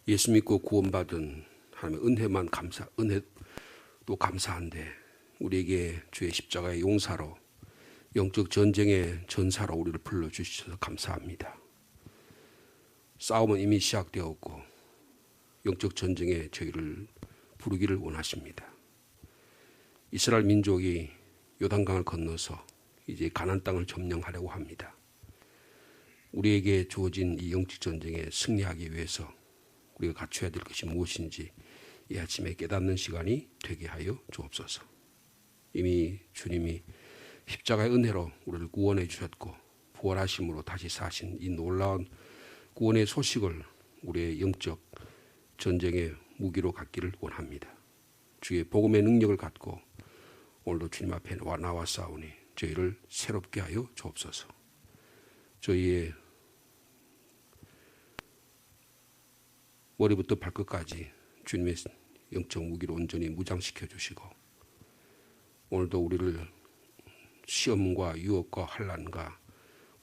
예수 믿고 구원받은 하나님의 은혜만 은혜도 감사한데 우리에게 주의 십자가의 용사로 영적 전쟁의 전사로 우리를 불러주셔서 감사합니다. 싸움은 이미 시작되었고 영적 전쟁에 저희를 부르기를 원하십니다. 이스라엘 민족이 요단강을 건너서 이제 가나안 땅을 점령하려고 합니다. 우리에게 주어진 이 영적 전쟁에 승리하기 위해서 우리가 갖춰야 될 것이 무엇인지 이 아침에 깨닫는 시간이 되게 하여 주옵소서. 이미 주님이 십자가의 은혜로 우리를 구원해 주셨고 부활하심으로 다시 사신 이 놀라운 구원의 소식을 우리의 영적 전쟁의 무기로 갖기를 원합니다. 주의 복음의 능력을 갖고 오늘도 주님 앞에 나와 싸우니 저희를 새롭게 하여 주옵소서. 저희의 머리부터 발끝까지 주님의 영적 무기로 온전히 무장시켜 주시고 오늘도 우리를 시험과 유혹과 환난과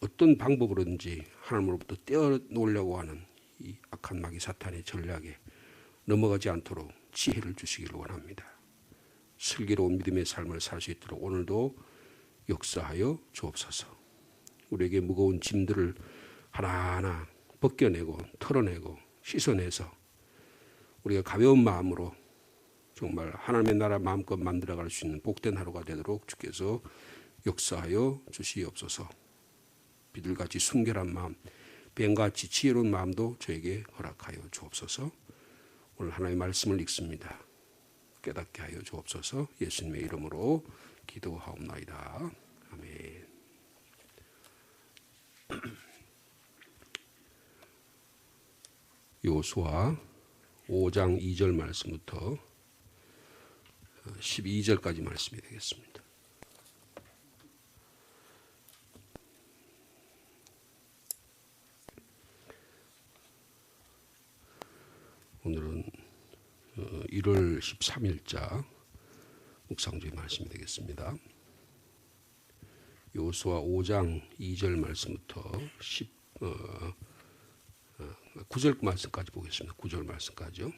어떤 방법으로든지 하나님으로부터 떼어놓으려고 하는 이 악한 마귀 사탄의 전략에 넘어가지 않도록 지혜를 주시기를 원합니다. 슬기로운 믿음의 삶을 살 수 있도록 오늘도 역사하여 주옵소서. 우리에게 무거운 짐들을 하나하나 벗겨내고 털어내고 씻어내서 우리가 가벼운 마음으로 정말 하나님의 나라 마음껏 만들어갈 수 있는 복된 하루가 되도록 주께서 역사하여 주시옵소서. 비둘같이 순결한 마음, 뱀같이 지혜로운 마음도 저에게 허락하여 주옵소서. 오늘 하나님의 말씀을 읽습니다. 깨닫게 하여 주옵소서. 예수님의 이름으로 기도하옵나이다. 아멘. 요수아 5장 2절 말씀부터 12절까지 말씀이 되겠습니다. 오늘은 1월 13일자 묵상주의 말씀이 되겠습니다. 요수아 5장 2절 말씀부터 9절 말씀까지 보겠습니다. 9절 말씀까지요.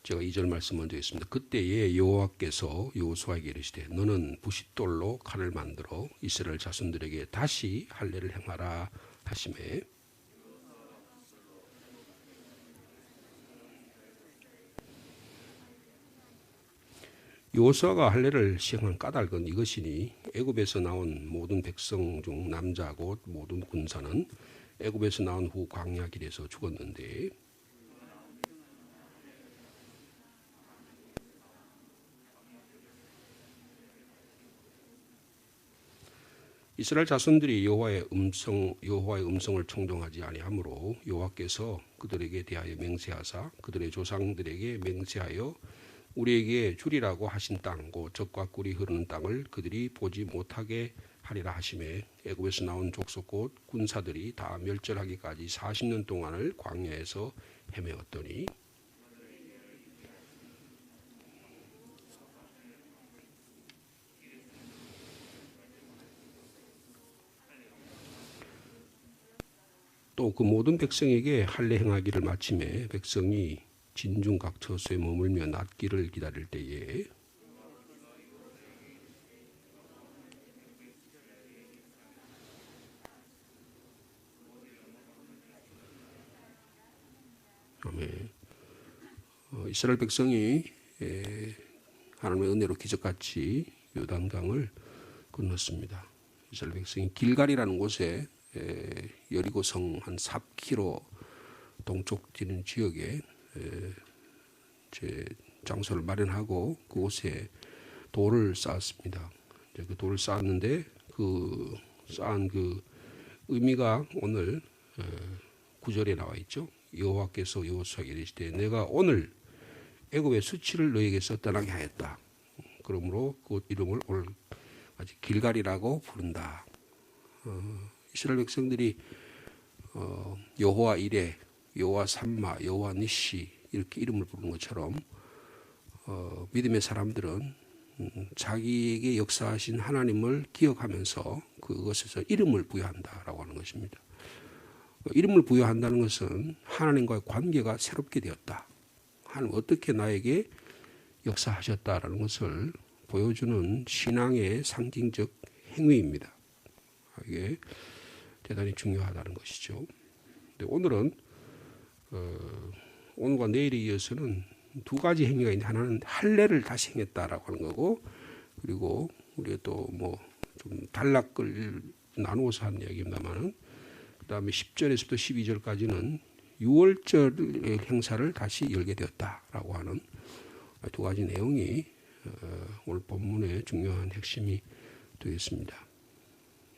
제가 2절 말씀 먼저 했습니다. 그때에 여호와께서 요수아에게 이르시되 너는 부싯돌로 칼을 만들어 이스라엘 자손들에게 다시 할례를 행하라 하시매 요수아가 할례를 시행한 까닭은 이것이니 애굽에서 나온 모든 백성 중 남자 곧 모든 군사는 애굽에서 나온 후 광야 길에서 죽었는데 이스라엘 자손들이 여호와의 음성을 청종하지 아니하므로 여호와께서 그들에게 대하여 맹세하사 그들의 조상들에게 맹세하여 우리에게 주리라고 하신 땅 곧 젖과 꿀이 흐르는 땅을 그들이 보지 못하게 하리라 하시매 애굽에서 나온 족속 곧 군사들이 다 멸절하기까지 40년 동안을 광야에서 헤매었더니 또 그 모든 백성에게 할례 행하기를 마침에 백성이 진중 각 처소에 머물며 낫기를 기다릴 때에 이스라엘 백성이 하나님의 은혜로 기적같이 요단강을 건넜습니다. 이스라엘 백성이 길갈이라는 곳에 여리고성 한 4km 동쪽 지는 지역에 제 장소를 마련하고 그곳에 돌을 쌓았습니다. 그 돌을 쌓았는데 그 쌓은 그 의미가 오늘 9절에 나와 있죠. 여호와께서 여호수아에게 이르시되 내가 오늘 애굽의 수치를 너에게서 떠나게 하였다. 그러므로 그 이름을 오늘 길갈이라고 부른다. 이스라엘 백성들이 여호와 이레, 여호와 삼마, 여호와 니시 이렇게 이름을 부르는 것처럼 믿음의 사람들은 자기에게 역사하신 하나님을 기억하면서 그것에서 이름을 부여한다라고 하는 것입니다. 이름을 부여한다는 것은 하나님과의 관계가 새롭게 되었다. 하나님 어떻게 나에게 역사하셨다라는 것을 보여주는 신앙의 상징적 행위입니다. 이게 대단히 중요하다는 것이죠. 근데 오늘은 오늘과 내일에 이어서는 두 가지 행위가 있는데 하나는 할례를 다시 행했다라고 하는 거고, 그리고 우리가 또 뭐 좀 단락을 나누어서 한 이야기입니다만은, 그 다음에 10절에서부터 12절까지는 유월절 행사를 다시 열게 되었다라고 하는 두 가지 내용이 오늘 본문의 중요한 핵심이 되겠습니다.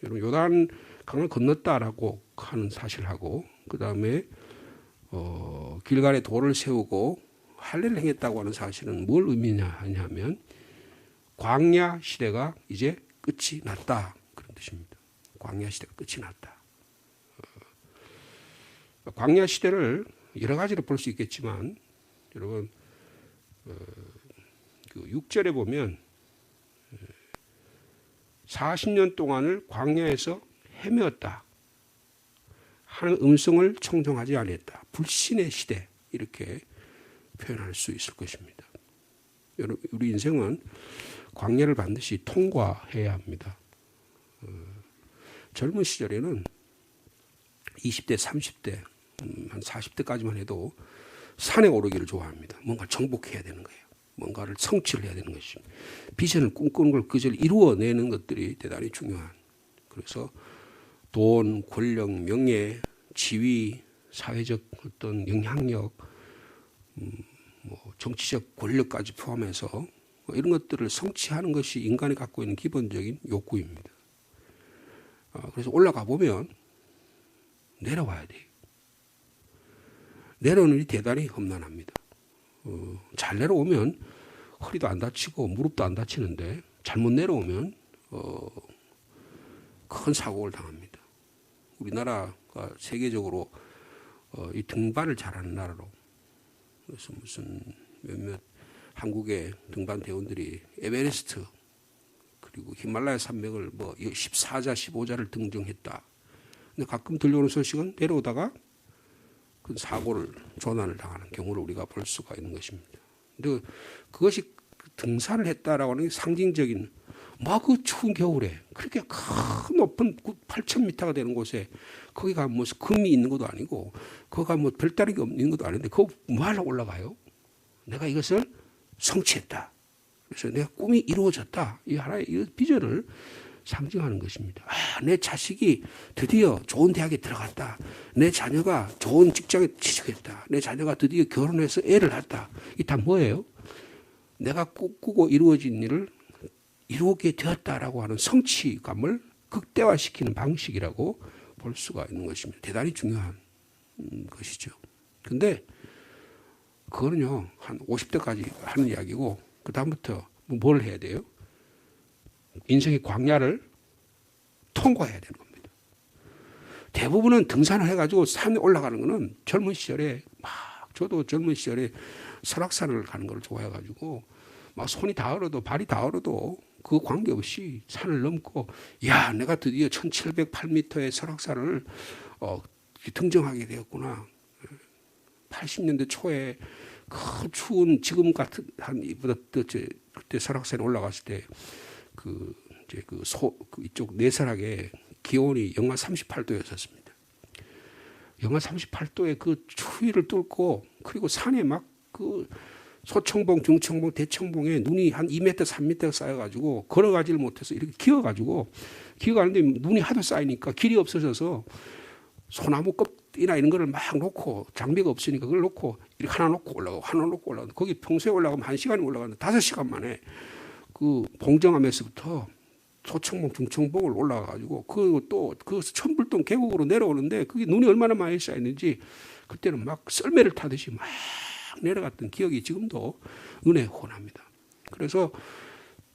여러분, 요단 강을 건넜다라고 하는 사실하고, 그 다음에 길갈에 돌을 세우고 할례를 행했다고 하는 사실은 뭘 의미냐 하냐면 광야 시대가 이제 끝이 났다, 그런 뜻입니다. 광야 시대가 끝이 났다. 광야 시대를 여러 가지로 볼 수 있겠지만, 여러분 그 6절에 보면 40년 동안을 광야에서 헤매었다 하는 음성을 청종하지 않았다. 불신의 시대, 이렇게 표현할 수 있을 것입니다. 여러분, 우리 인생은 광야를 반드시 통과해야 합니다. 젊은 시절에는 20대, 30대, 한 40대까지만 해도 산에 오르기를 좋아합니다. 뭔가 정복해야 되는 거예요. 뭔가를 성취를 해야 되는 것입니다. 비전을 꿈꾸는 걸 그저 이루어내는 것들이 대단히 중요한. 그래서 돈, 권력, 명예, 지위, 사회적 어떤 영향력, 뭐 정치적 권력까지 포함해서 이런 것들을 성취하는 것이 인간이 갖고 있는 기본적인 욕구입니다. 그래서 올라가 보면 내려와야 돼요. 내려오는 일이 대단히 험난합니다. 잘 내려오면 허리도 안 다치고 무릎도 안 다치는데, 잘못 내려오면 큰 사고를 당합니다. 우리나라가 세계적으로 이 등반을 잘하는 나라로, 그래서 무슨 몇몇 한국의 등반 대원들이 에베레스트 그리고 히말라야 산맥을 뭐 14자, 15자를 등정했다. 근데 가끔 들려오는 소식은 내려오다가 그 사고를, 조난을 당하는 경우를 우리가 볼 수가 있는 것입니다. 근데 그것이 등산을 했다라고 하는 게 상징적인, 막 그 추운 겨울에 그렇게 큰 높은 8,000m가 되는 곳에 거기가 무슨 금이 있는 것도 아니고 거기가 뭐 별다르게 없는 것도 아닌데 그거 뭐하러 올라가요? 내가 이것을 성취했다. 그래서 내가 꿈이 이루어졌다. 이 하나의 이 비전을 상징하는 것입니다. 내 자식이 드디어 좋은 대학에 들어갔다. 내 자녀가 좋은 직장에 취직했다. 내 자녀가 드디어 결혼해서 애를 낳았다. 이게 다 뭐예요? 내가 꿈꾸고 이루어진 일을 이루게 되었다라고 하는 성취감을 극대화시키는 방식이라고 볼 수가 있는 것입니다. 대단히 중요한 것이죠. 근데 그거는요, 한 50대까지 하는 이야기고, 그 다음부터 뭘 해야 돼요? 인생의 광야를 통과해야 되는 겁니다. 대부분은 등산을 해가지고 산에 올라가는 거는 젊은 시절에 저도 젊은 시절에 설악산을 가는 걸 좋아해가지고 막 손이 다 얼어도 발이 다 얼어도 그 관계없이 산을 넘고, 야, 내가 드디어 1708m의 설악산을 등정하게 되었구나. 80년대 초에 그 추운 지금 같은 한 이보다 그때 설악산에 올라갔을 때 이쪽 내설하게 기온이 영하 38도였었습니다. 영하 38도의 그 추위를 뚫고, 그리고 산에 막 그 소청봉, 중청봉, 대청봉에 눈이 한 2m, 3m 쌓여가지고 걸어가지를 못해서 이렇게 기어가는데 눈이 하도 쌓이니까 길이 없어져서 소나무 껍이나 이런 거를 막 놓고, 장비가 없으니까 그걸 놓고 이렇게 하나 놓고 올라가고 하나 놓고 올라가고, 거기 평소에 올라가면 1시간이 올라가는데 5시간 만에 그 봉정암에서부터 소청봉, 중청봉을 올라가가지고 그 천불동 계곡으로 내려오는데 그게 눈이 얼마나 많이 쌓였는지 그때는 막 썰매를 타듯이 막 내려갔던 기억이 지금도 은혜에 혼합니다. 그래서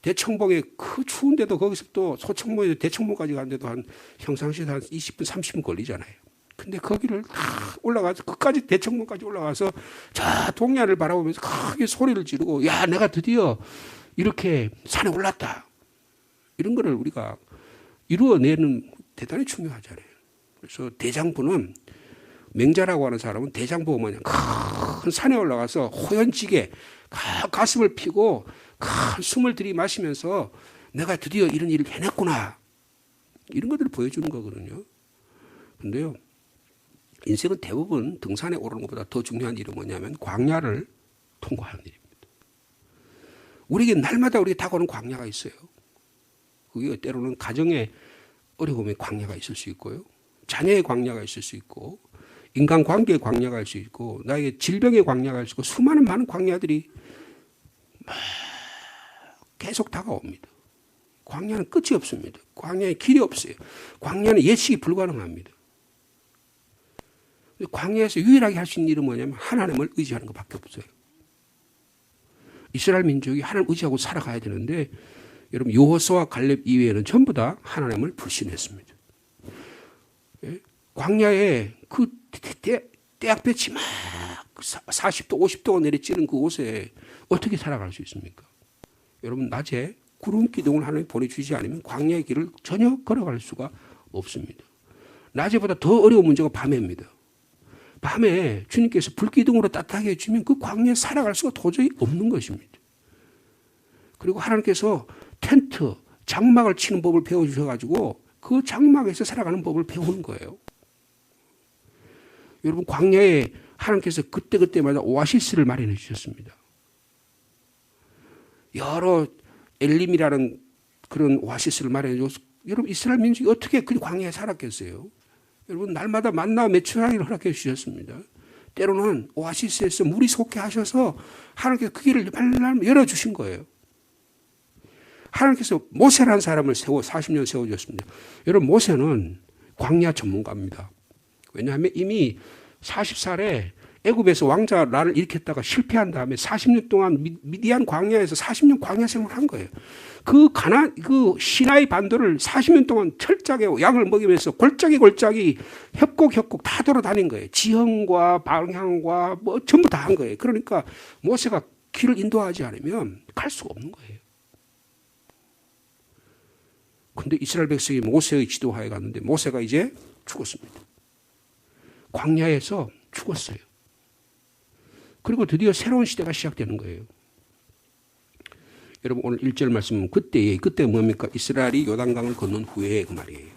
대청봉에 그 추운데도 거기서 또 소청봉에서 대청봉까지 가는데도 한 평상시에 한 20분, 30분 걸리잖아요. 근데 거기를 다 올라가서 끝까지 대청봉까지 올라가서 저 동해안을 바라보면서 크게 소리를 지르고, 야, 내가 드디어 이렇게 산에 올랐다. 이런 거를 우리가 이루어내는 대단히 중요하잖아요. 그래서 대장부는 맹자라고 하는 사람은 대장보 뭐냐 큰 산에 올라가서 호연지게 가슴을 피고 큰 숨을 들이마시면서 내가 드디어 이런 일을 해냈구나. 이런 것들을 보여주는 거거든요. 그런데요. 인생은 대부분 등산에 오르는 것보다 더 중요한 일은 뭐냐면 광야를 통과하는 일입니다. 우리에게 날마다 우리에게 다가오는 광야가 있어요. 그게 때로는 가정의 어려움의 광야가 있을 수 있고요. 자녀의 광야가 있을 수 있고 인간관계의 광야가 있을 수 있고 나에게 질병의 광야가 있을 수 있고 수많은 많은 광야들이 계속 다가옵니다. 광야는 끝이 없습니다. 광야에 길이 없어요. 광야는 예측이 불가능합니다. 광야에서 유일하게 할 수 있는 일은 뭐냐면 하나님을 의지하는 것밖에 없어요. 이스라엘 민족이 하나님을 의지하고 살아가야 되는데 여러분 여호수아와 갈렙 이외에는 전부 다 하나님을 불신했습니다. 광야에 그 떼약볕이 막 40도 50도가 내리쬐는 그곳에 어떻게 살아갈 수 있습니까? 여러분 낮에 구름 기둥을 하나님 보내주지 않으면 광야의 길을 전혀 걸어갈 수가 없습니다. 낮에보다 더 어려운 문제가 밤에입니다. 밤에 주님께서 불기둥으로 따뜻하게 해주면 그 광야에 살아갈 수가 도저히 없는 것입니다. 그리고 하나님께서 텐트, 장막을 치는 법을 배워주셔가지고 그 장막에서 살아가는 법을 배우는 거예요. 여러분 광야에 하나님께서 그때그때마다 오아시스를 마련해 주셨습니다. 여러 엘림이라는 그런 오아시스를 마련해 줘서 여러분 이스라엘 민족이 어떻게 그 광야에 살았겠어요? 여러분 날마다 만나 메추라기를 허락해 주셨습니다. 때로는 오아시스에서 물이 솟게 하셔서 하나님께서 그 길을 열어주신 거예요. 하나님께서 모세라는 사람을 40년 세워주셨습니다. 여러분 모세는 광야 전문가입니다. 왜냐하면 이미 40살에 애굽에서 왕자 나를 일으켰다가 실패한 다음에 40년 동안 미디안 광야에서 40년 광야 생활을 한 거예요. 그 시나이 반도를 40년 동안 철저하게 양을 먹이면서 골짜기 협곡 다 돌아다닌 거예요. 지형과 방향과 뭐 전부 다 한 거예요. 그러니까 모세가 길을 인도하지 않으면 갈 수가 없는 거예요. 근데 이스라엘 백성이 모세의 지도하에 갔는데 모세가 이제 죽었습니다. 광야에서 죽었어요. 그리고 드디어 새로운 시대가 시작되는 거예요. 여러분 오늘 1절 말씀은 그때 뭡니까? 이스라엘이 요단강을 건넌 후에 그 말이에요.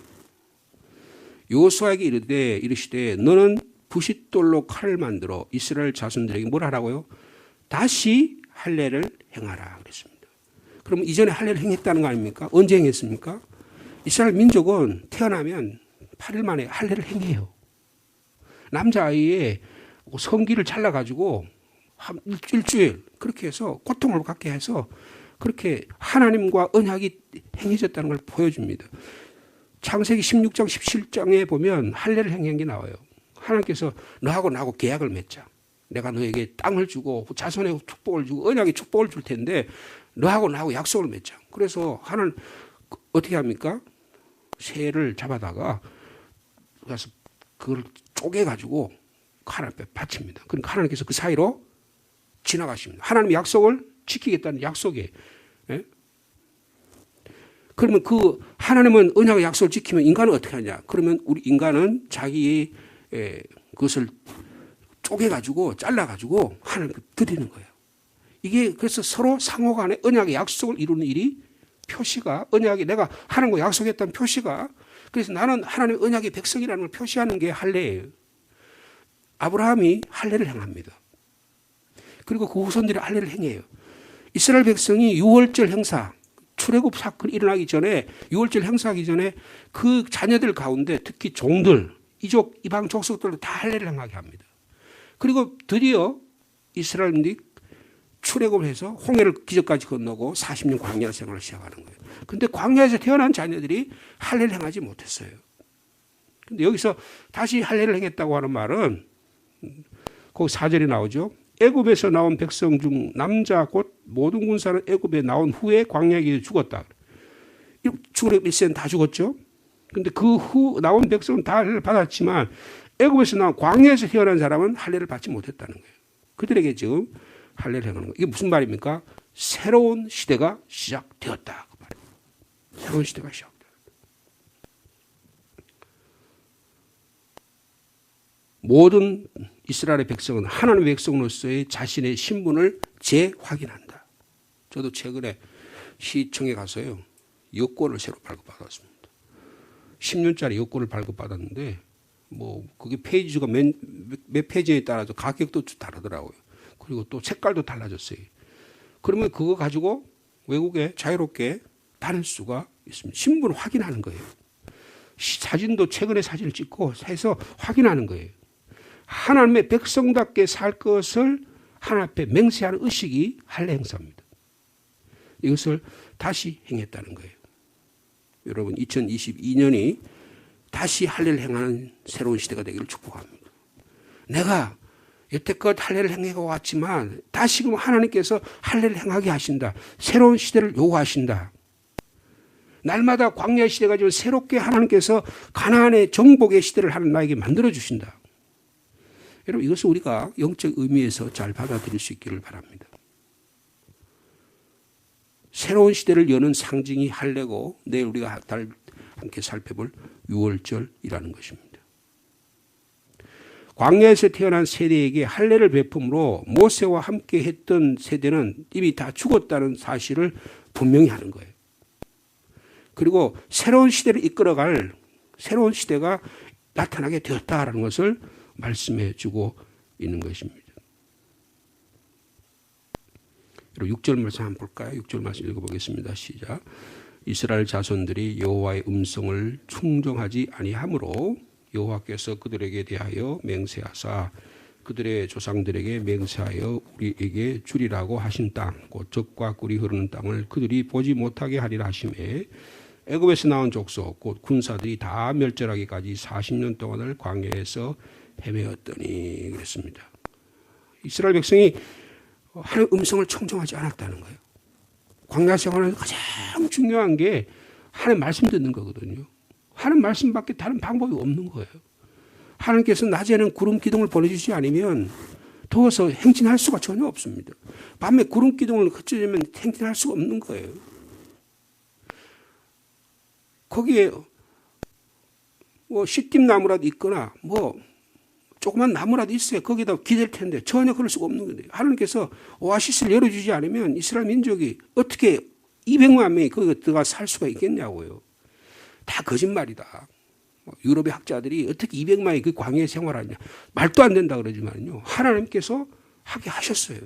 여호수아에게 이르시되 너는 부싯돌로 칼을 만들어 이스라엘 자손들에게 뭘 하라고요? 다시 할례를 행하라 그랬습니다. 그럼 이전에 할례를 행했다는 거 아닙니까? 언제 행했습니까? 이스라엘 민족은 태어나면 8일 만에 할례를 행해요. 남자아이의 성기를 잘라가지고 한 일주일 그렇게 해서 고통을 갖게 해서 그렇게 하나님과 언약이 행해졌다는 걸 보여줍니다. 창세기 16장 17장에 보면 할례를 행한 게 나와요. 하나님께서 너하고 나하고 계약을 맺자. 내가 너에게 땅을 주고 자손의 축복을 주고 언약의 축복을 줄 텐데 너하고 나하고 약속을 맺자. 그래서 하나님 어떻게 합니까? 새를 잡아다가 가서 그걸 쪼개가지고 하나님 앞에 바칩니다. 그러니까 하나님께서 그 사이로 지나가십니다. 하나님의 약속을 지키겠다는 약속이에요. 예? 그러면 그 하나님은 언약의 약속을 지키면 인간은 어떻게 하냐? 그러면 우리 인간은 자기의 그것을 쪼개가지고 잘라가지고 하나님께 드리는 거예요. 이게 그래서 서로 상호간에 언약의 약속을 이루는 일이 표시가 언약이 내가 하나님과 약속했다는 표시가 그래서 나는 하나님의 언약의 백성이라는 걸 표시하는 게 할례예요. 아브라함이 할례를 행합니다. 그리고 그 후손들이 할례를 행해요. 이스라엘 백성이 6월절 행사, 출애굽 사건이 일어나기 전에 6월절 행사하기 전에 그 자녀들 가운데 특히 종들, 이족, 이방 족속들도 다 할례를 행하게 합니다. 그리고 드디어 이스라엘인들이 출애굽을 해서 홍해를 기적까지 건너고 40년 광야 생활을 시작하는 거예요. 그런데 광야에서 태어난 자녀들이 할례를 행하지 못했어요. 근데 여기서 다시 할례를 행했다고 하는 말은 거기 4절에 나오죠. 애굽에서 나온 백성 중 남자 곧 모든 군사는 애굽에 나온 후에 광야에 길에 죽었다. 출애굽 1세는 다 죽었죠. 그런데 그 후 나온 백성은 다 할례를 받았지만 애굽에서 나온 광야에서 태어난 사람은 할례를 받지 못했다는 거예요. 그들에게 지금 할례를 행하는 거예요. 이게 무슨 말입니까? 새로운 시대가 시작되었다. 그 말이에요. 새로운 시대가 시작되었다. 모든 이스라엘의 백성은 하나님의 백성으로서의 자신의 신분을 재확인한다. 저도 최근에 시청에 가서요, 여권을 새로 발급받았습니다. 10년짜리 여권을 발급받았는데, 그게 페이지가 몇 페이지에 따라서 가격도 다르더라고요. 그리고 또 색깔도 달라졌어요. 그러면 그거 가지고 외국에 자유롭게 다닐 수가 있습니다. 신분을 확인하는 거예요. 사진도 최근에 사진을 찍고 해서 확인하는 거예요. 하나님의 백성답게 살 것을 하나님 앞에 맹세하는 의식이 할례 행사입니다. 이것을 다시 행했다는 거예요. 여러분, 2022년이 다시 할례를 행하는 새로운 시대가 되기를 축복합니다. 내가 여태껏 할례를 행해가 왔지만 다시금 하나님께서 할례를 행하게 하신다. 새로운 시대를 요구하신다. 날마다 광야의 시대가 지금 새롭게 하나님께서 가나안의 정복의 시대를 하는 나에게 만들어 주신다. 여러분, 이것을 우리가 영적 의미에서 잘 받아들일 수 있기를 바랍니다. 새로운 시대를 여는 상징이 할례고, 내일 우리가 함께 살펴볼 유월절이라는 것입니다. 광야에서 태어난 세대에게 할례를 베품으로 모세와 함께 했던 세대는 이미 다 죽었다는 사실을 분명히 하는 거예요. 그리고 새로운 시대를 이끌어갈 새로운 시대가 나타나게 되었다라는 것을 말씀해 주고 있는 것입니다. 6절 말씀 한번 볼까요? 6절 말씀 읽어보겠습니다. 시작. 이스라엘 자손들이 여호와의 음성을 충정하지 아니하므로 여호와께서 그들에게 대하여 맹세하사 그들의 조상들에게 맹세하여 우리에게 주리라고 하신 땅, 곧 젖과 꿀이 흐르는 땅을 그들이 보지 못하게 하리라 하시매 애굽에서 나온 족속, 곧 군사들이 다 멸절하기까지 40년 동안을 광야에서 헤매었더니 그랬습니다. 이스라엘 백성이 하나님의 음성을 청정하지 않았다는 거예요. 광야 생활은 가장 중요한 게 하나님 말씀 듣는 거거든요. 하나님 말씀밖에 다른 방법이 없는 거예요. 하나님께서 낮에는 구름 기둥을 보내주지 않으면 더워서 행진할 수가 전혀 없습니다. 밤에 구름 기둥을 흩어지면 행진할 수가 없는 거예요. 거기에 시띠나무라도 있거나 조그만 나무라도 있어야 거기다 기댈 텐데 전혀 그럴 수가 없는 거예요. 하나님께서 오아시스를 열어주지 않으면 이스라엘 민족이 어떻게 200만 명이 거기 들어가 살 수가 있겠냐고요. 다 거짓말이다. 유럽의 학자들이 어떻게 200만이 그 광야에 생활하냐. 말도 안 된다 그러지만요. 하나님께서 하게 하셨어요.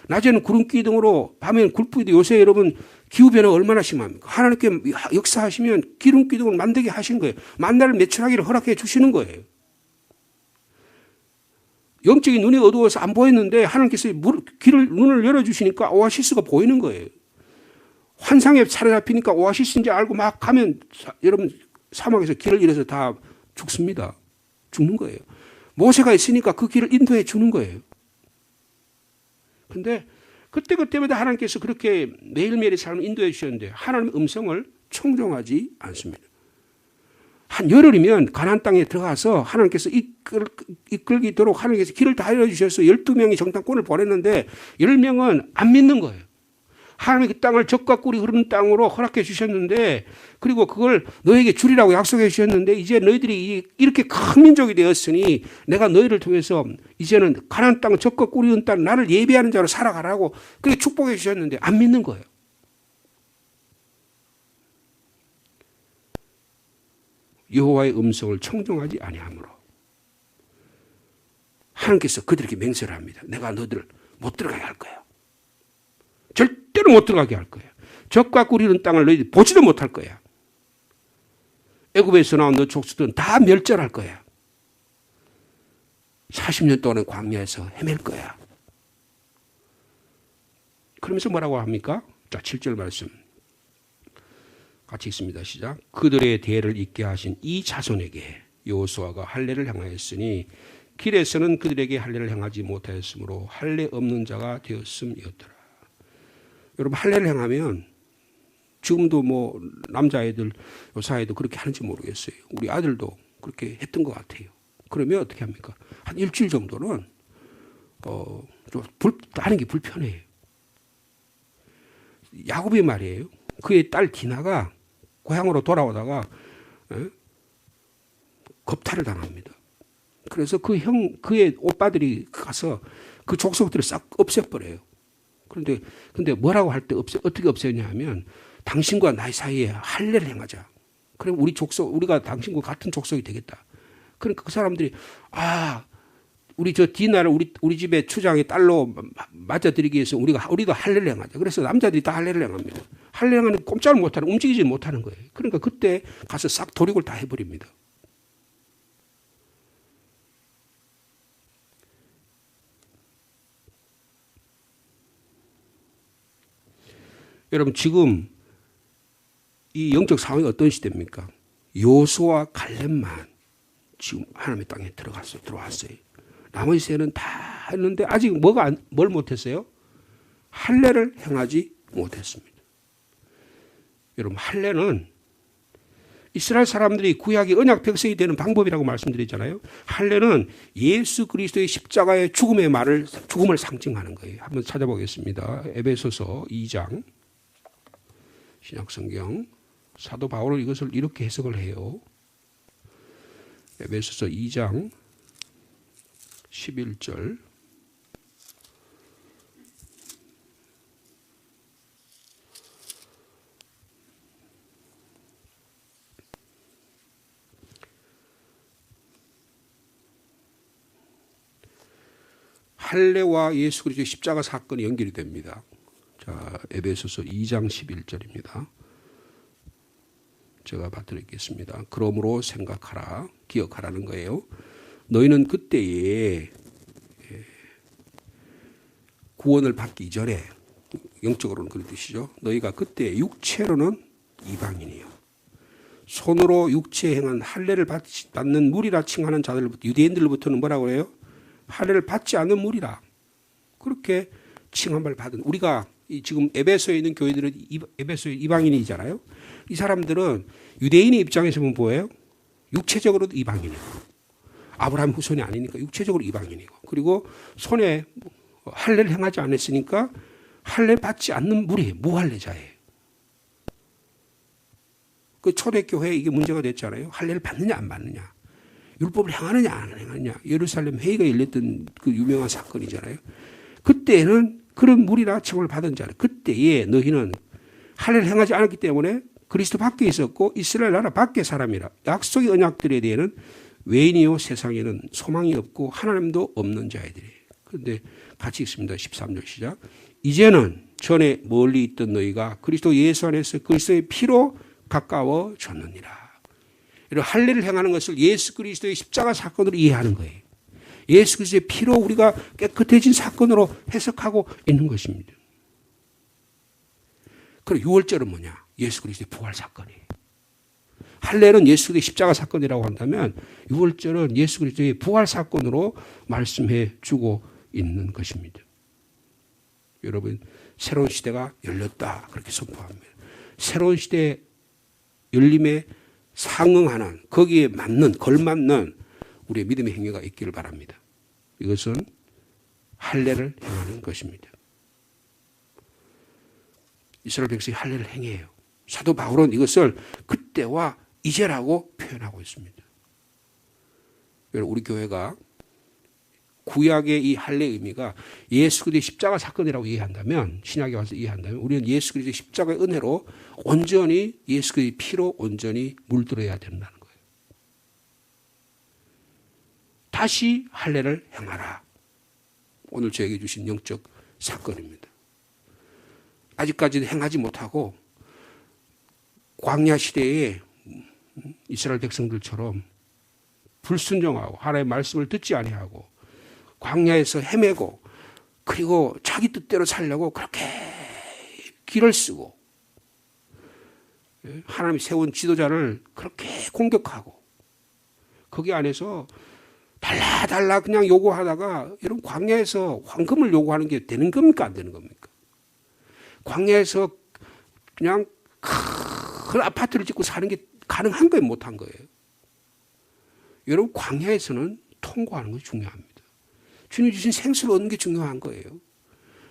낮에는 구름기둥으로 밤에는 굴뿌리도 요새 여러분 기후변화가 얼마나 심합니까? 하나님께 역사하시면 기름기둥을 만들게 하신 거예요. 만나를 매출하기를 허락해 주시는 거예요. 영적인 눈이 어두워서 안 보였는데 하나님께서 눈을 열어주시니까 오아시스가 보이는 거예요. 환상에 사로잡히니까 오아시스인지 알고 막 가면 여러분 사막에서 길을 잃어서 다 죽습니다. 죽는 거예요. 모세가 있으니까 그 길을 인도해 주는 거예요. 그런데 그때마다 하나님께서 그렇게 매일매일의 삶을 인도해 주셨는데 하나님의 음성을 청종하지 않습니다. 한 열흘이면 가나안 땅에 들어가서 하나님께서 이끌기도록 하나님께서 길을 다 열어주셔서 12명이 정탐꾼을 보냈는데 10명은 안 믿는 거예요. 하나님이 그 땅을 젖과 꿀이 흐르는 땅으로 허락해 주셨는데 그리고 그걸 너에게 주리라고 약속해 주셨는데 이제 너희들이 이렇게 큰 민족이 되었으니 내가 너희를 통해서 이제는 가나안 땅 젖과 꿀이 흐르는 땅 나를 예비하는 자로 살아가라고 그렇게 축복해 주셨는데 안 믿는 거예요. 여호와의 음성을 청종하지 아니하므로 하나님께서 그들에게 맹세를 합니다. 내가 너희들을 못 들어가게 할 거야. 절대로 못 들어가게 할 거야. 젖과 꿀이 흐르는 땅을 너희들이 보지도 못할 거야. 애굽에서 나온 너 족속들은 다 멸절할 거야. 40년 동안 광야에서 헤맬 거야. 그러면서 뭐라고 합니까? 자, 7절 말씀 같이 읽습니다. 시작. 그들의 대를 잇게 하신 이 자손에게 여호수아가 할례를 행하였으니 길에서는 그들에게 할례를 행하지 못하였으므로 할례 없는 자가 되었음이었더라. 여러분 할례를 행하면 지금도 남자애들 여사애도 그렇게 하는지 모르겠어요. 우리 아들도 그렇게 했던 것 같아요. 그러면 어떻게 합니까? 한 일주일 정도는 좀 하는 게 불편해요. 야곱이 말이에요. 그의 딸 디나가 고향으로 돌아오다가 겁탈을 당합니다. 그래서 그의 오빠들이 가서 그 족속들을 싹 없애버려요. 근데 뭐라고 할 때 어떻게 없애냐 하면 당신과 나의 사이에 할례를 행하자. 그럼 우리가 당신과 같은 족속이 되겠다. 그러니까 그 사람들이 우리 저 디나를 우리 집에 추장의 딸로 맞아들이기 위해서 우리도 할례를 행하자. 그래서 남자들이 다 할례를 행합니다. 할례 행하는 꼼짝을 못하는, 움직이지 못하는 거예요. 그러니까 그때 가서 싹 도륙을 다 해버립니다. 여러분, 지금 이 영적 상황이 어떤 시대입니까? 요수와 갈렙만 지금 하나님의 땅에 들어왔어요. 나머지 세는 다 했는데 아직 뭘 못했어요? 할례를 행하지 못했습니다. 여러분, 할례는 이스라엘 사람들이 구약의 언약 백성이 되는 방법이라고 말씀드렸잖아요. 할례는 예수 그리스도의 십자가의 죽음을 상징하는 거예요. 한번 찾아보겠습니다. 에베소서 2장. 신약성경 사도 바울은 이것을 이렇게 해석을 해요. 에베소서 2장 11절. 할례와 예수 그리스도의 십자가 사건이 연결이 됩니다. 자, 에베소서 2장 11절입니다. 제가 받드리겠습니다. 그러므로 생각하라, 기억하라는 거예요. 너희는 그때에 구원을 받기 이전에, 영적으로는 그런 뜻이죠. 너희가 그때 육체로는 이방인이요, 손으로 육체에 행한 할례를 받는 무리라 칭하는 자들부터, 유대인들로부터는 뭐라고 해요? 할례를 받지 않는 무리라, 그렇게 칭함을 받은, 우리가 지금 에베소에 있는 교회들은 에베소의 이방인이잖아요. 이 사람들은 유대인의 입장에서 보면 뭐예요? 육체적으로도 이방인이고, 아브라함 후손이 아니니까 육체적으로 이방인이고, 그리고 손에 할례를 행하지 않았으니까 할례 받지 않는 무리, 무할례자예요. 그 초대교회에 이게 문제가 됐잖아요. 할례를 받느냐 안 받느냐, 율법을 행하느냐 안 행하느냐. 예루살렘 회의가 열렸던 그 유명한 사건이잖아요. 그때는 그런 무리라 칭을 받은 자는, 그때에 너희는 할례를 행하지 않았기 때문에 그리스도 밖에 있었고 이스라엘 나라 밖의 사람이라, 약속의 언약들에 대해는 외인이요 세상에는 소망이 없고 하나님도 없는 자애들이에요. 그런데 같이 읽습니다. 13절 시작. 이제는 전에 멀리 있던 너희가 그리스도 예수 안에서 그리스도의 피로 가까워졌느니라. 이런 할례를 행하는 것을 예수 그리스도의 십자가 사건으로 이해하는 거예요. 예수 그리스도의 피로 우리가 깨끗해진 사건으로 해석하고 있는 것입니다. 그리고 유월절은 뭐냐? 예수 그리스도의 부활 사건이에요. 할례는 예수 그리스도의 십자가 사건이라고 한다면 유월절은 예수 그리스도의 부활 사건으로 말씀해 주고 있는 것입니다. 여러분, 새로운 시대가 열렸다, 그렇게 선포합니다. 새로운 시대의 열림에 상응하는, 거기에 맞는, 걸맞는 우리의 믿음의 행위가 있기를 바랍니다. 이것은 할례를 행하는 것입니다. 이스라엘 백성이 할례를 행해요. 사도 바울은 이것을 그때와 이제라고 표현하고 있습니다. 우리 교회가 구약의 이 할례의 의미가 예수 그리스도의 십자가 사건이라고 이해한다면, 신약에 와서 이해한다면, 우리는 예수 그리스도의 십자가의 은혜로 온전히 예수 그리스도의 피로 온전히 물들어야 된다는 거예요. 다시 할례를 행하라. 오늘 저에게 주신 영적 사건입니다. 아직까지는 행하지 못하고 광야 시대에 이스라엘 백성들처럼 불순종하고 하나님의 말씀을 듣지 아니하고 광야에서 헤매고, 그리고 자기 뜻대로 살려고 그렇게 길을 쓰고, 하나님이 세운 지도자를 그렇게 공격하고, 거기 안에서 달라 그냥 요구하다가, 여러분, 광야에서 황금을 요구하는 게 되는 겁니까 안 되는 겁니까? 광야에서 그냥 큰 아파트를 짓고 사는 게 가능한 거예요, 못한 거예요? 여러분, 광야에서는 통과하는 것이 중요합니다. 주님 주신 생수를 얻는 게 중요한 거예요.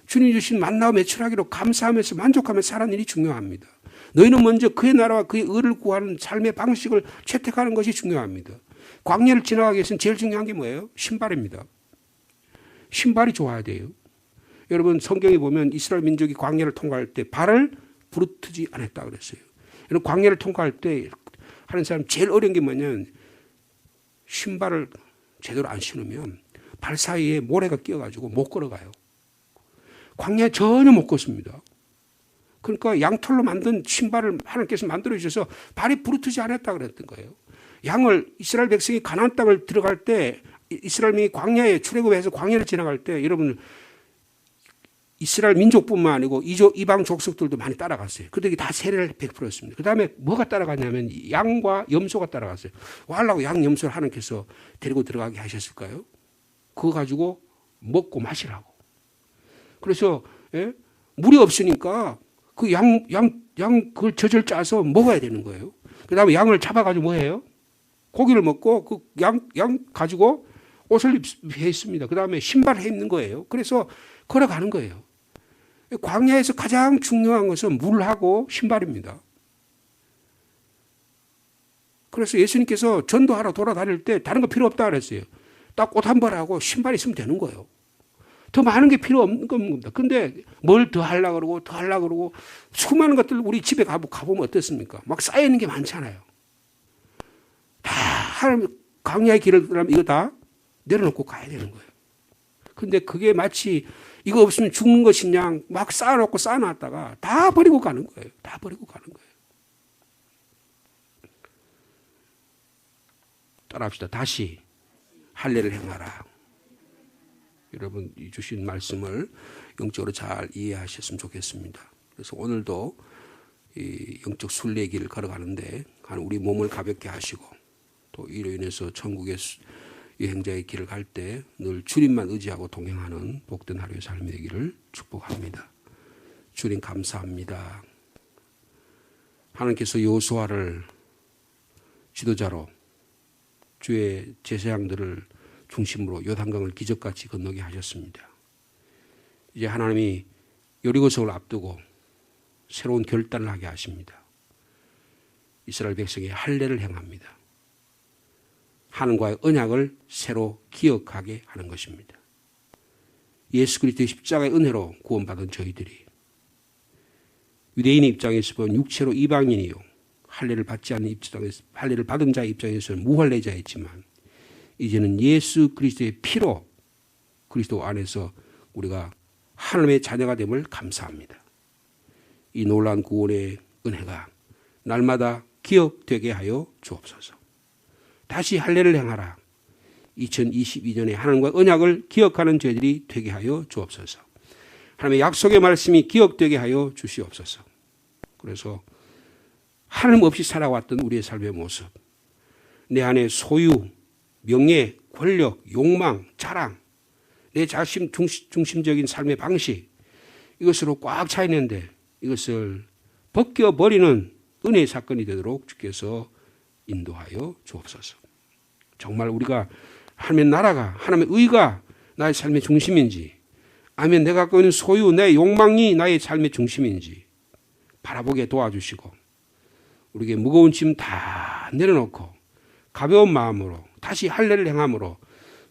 주님 주신 만나와 매출하기로 감사하면서 만족하며 사는 일이 중요합니다. 너희는 먼저 그의 나라와 그의 의를 구하는 삶의 방식을 채택하는 것이 중요합니다. 광야를 지나가기 위해서는 제일 중요한 게 뭐예요? 신발입니다. 신발이 좋아야 돼요. 여러분 성경에 보면 이스라엘 민족이 광야를 통과할 때 발을 부르트지 않았다 그랬어요. 여러분 광야를 통과할 때 하는 사람 제일 어려운 게 뭐냐면 신발을 제대로 안 신으면 발 사이에 모래가 끼어가지고 못 걸어가요. 광야에 전혀 못 걷습니다. 그러니까 양털로 만든 신발을 하나님께서 만들어주셔서 발이 부르트지 않았다 그랬던 거예요. 양을 이스라엘 백성이 가나안 땅을 들어갈 때 이스라엘이 광야에 출애굽해서 광야를 지나갈 때 여러분 이스라엘 민족뿐만 아니고 이방 족속들도 많이 따라갔어요. 그들이 다 세례를 베풀었습니다. 그 다음에 뭐가 따라갔냐면 양과 염소가 따라갔어요. 와라고 양, 염소를 하나님께서 데리고 들어가게 하셨을까요? 그거 가지고 먹고 마시라고. 그래서 물이 없으니까 그 그걸 젖을 짜서 먹어야 되는 거예요. 그 다음에 양을 잡아가지고 뭐 해요? 고기를 먹고 그 양 가지고 옷을 입습니다. 그 다음에 신발을 해 입는 거예요. 그래서 걸어가는 거예요. 광야에서 가장 중요한 것은 물하고 신발입니다. 그래서 예수님께서 전도하러 돌아다닐 때 다른 거 필요 없다 그랬어요. 딱 옷 한 벌하고 신발 있으면 되는 거예요. 더 많은 게 필요 없는 겁니다. 근데 뭘 더 하려고 그러고 더 하려고 그러고 수많은 것들 우리 집에 가보면 어떻습니까? 막 쌓여있는 게 많잖아요. 다 하나님 광야의 길을 들어가면 이거 다 내려놓고 가야 되는 거예요. 근데 그게 마치 이거 없으면 죽는 것이냐 막 쌓아놓고 쌓아놨다가 다 버리고 가는 거예요. 다 버리고 가는 거예요. 따라합시다. 다시 할례를 행하라. 여러분 이 주신 말씀을 영적으로 잘 이해하셨으면 좋겠습니다. 그래서 오늘도 이 영적 순례의 길을 걸어가는데 우리 몸을 가볍게 하시고 또 이로 인해서 천국의 여행자의 길을 갈 때 늘 주님만 의지하고 동행하는 복된 하루의 삶이 되기를 축복합니다. 주님 감사합니다. 하나님께서 여호수아를 지도자로 주의 제사장들을 중심으로 요단강을 기적같이 건너게 하셨습니다. 이제 하나님이 여리고성을 앞두고 새로운 결단을 하게 하십니다. 이스라엘 백성이 할례를 행합니다. 하나님과의 언약을 새로 기억하게 하는 것입니다. 예수 그리스도의 십자가의 은혜로 구원받은 저희들이 유대인의 입장에서 보면 육체로 이방인이요 할례를 받지 않는 입장에서 할례를 받은 자의 입장에서는 무할례자였지만 이제는 예수 그리스도의 피로 그리스도 안에서 우리가 하나님의 자녀가 됨을 감사합니다. 이 놀라운 구원의 은혜가 날마다 기억되게 하여 주옵소서. 다시 할례를 행하라. 2022년에 하나님과 언약을 기억하는 저희들이 되게 하여 주옵소서. 하나님의 약속의 말씀이 기억되게 하여 주시옵소서. 그래서 하나님 없이 살아왔던 우리의 삶의 모습, 내 안에 소유, 명예, 권력, 욕망, 자랑, 내 자신 중심적인 삶의 방식, 이것으로 꽉 차 있는데 이것을 벗겨버리는 은혜의 사건이 되도록 주께서 인도하여 주옵소서. 정말 우리가 하나님의 나라가, 하나님의 의가 나의 삶의 중심인지, 아니면 내가 갖고 있는 소유, 내 욕망이 나의 삶의 중심인지 바라보게 도와주시고 우리에게 무거운 짐 다 내려놓고 가벼운 마음으로 다시 할례를 행함으로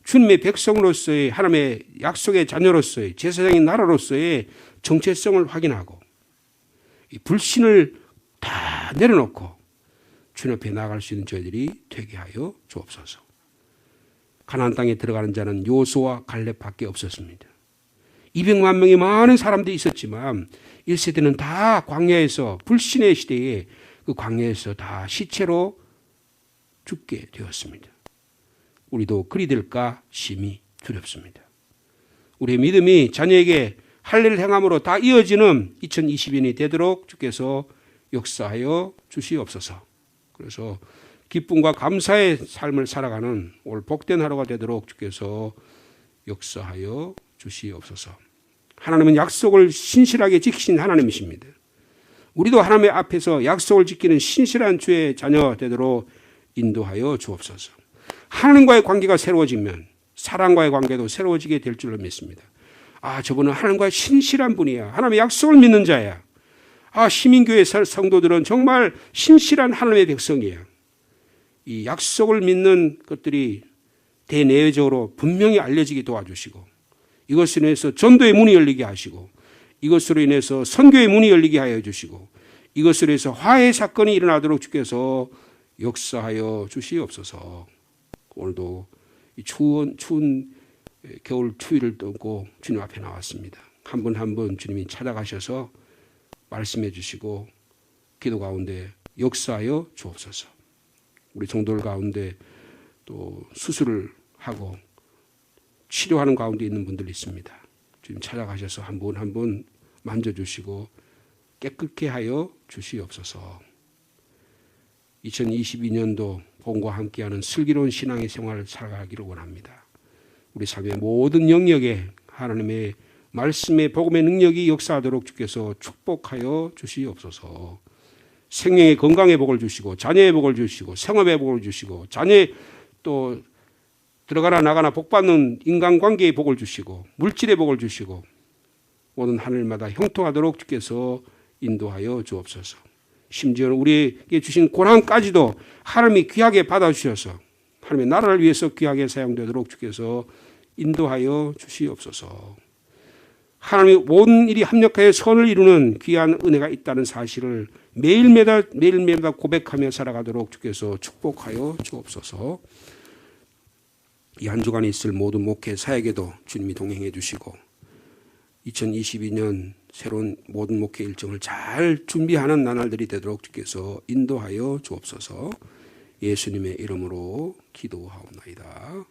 주님의 백성으로서의 하나님의 약속의 자녀로서의 제사장의 나라로서의 정체성을 확인하고 이 불신을 다 내려놓고 주님 앞에 나아갈 수 있는 저희들이 되게 하여 주옵소서. 가나안 땅에 들어가는 자는 여호수아와 갈렙밖에 없었습니다. 200만 명의 많은 사람들이 있었지만 1세대는 다 광야에서 불신의 시대에 그 광야에서 다 시체로 죽게 되었습니다. 우리도 그리 될까 심히 두렵습니다. 우리의 믿음이 자녀에게 할례를 행함으로 다 이어지는 2020년이 되도록 주께서 역사하여 주시옵소서. 그래서 기쁨과 감사의 삶을 살아가는 올 복된 하루가 되도록 주께서 역사하여 주시옵소서. 하나님은 약속을 신실하게 지키신 하나님이십니다. 우리도 하나님의 앞에서 약속을 지키는 신실한 주의 자녀 되도록 인도하여 주옵소서. 하나님과의 관계가 새로워지면 사랑과의 관계도 새로워지게 될 줄로 믿습니다. 아, 저분은 하나님과 신실한 분이야. 하나님의 약속을 믿는 자야. 아, 시민교회 성도들은 정말 신실한 하나님의 백성이야. 이 약속을 믿는 것들이 대내적으로 분명히 알려지게 도와주시고, 이것으로 인해서 전도의 문이 열리게 하시고, 이것으로 인해서 선교의 문이 열리게 하여 주시고, 이것으로 해서 화해 사건이 일어나도록 주께서 역사하여 주시옵소서. 오늘도 이 추운 겨울 추위를 떠고 주님 앞에 나왔습니다. 한 분 한 분 주님이 찾아가셔서 말씀해 주시고 기도 가운데 역사하여 주옵소서. 우리 성도들 가운데 또 수술을 하고 치료하는 가운데 있는 분들이 있습니다. 주님 찾아가셔서 한 분 한 분 만져주시고 깨끗게 하여 주시옵소서. 2022년도 복음과 함께하는 슬기로운 신앙의 생활을 살아가기를 원합니다. 우리 삶의 모든 영역에 하나님의 말씀의 복음의 능력이 역사하도록 주께서 축복하여 주시옵소서. 생명의 건강의 복을 주시고 자녀의 복을 주시고 생업의 복을 주시고 자녀의 또 들어가나 나가나 복받는 인간관계의 복을 주시고 물질의 복을 주시고 모든 하늘마다 형통하도록 주께서 인도하여 주옵소서. 심지어는 우리에게 주신 고난까지도 하나님이 귀하게 받아주셔서 하나님의 나라를 위해서 귀하게 사용되도록 주께서 인도하여 주시옵소서. 하나님의 모든 일이 합력하여 선을 이루는 귀한 은혜가 있다는 사실을 매일매일 고백하며 살아가도록 주께서 축복하여 주옵소서. 이 한 주간에 있을 모든 목회 사역에도 주님이 동행해 주시고 2022년 새로운 모든 목회 일정을 잘 준비하는 나날들이 되도록 주께서 인도하여 주옵소서. 예수님의 이름으로 기도하옵나이다.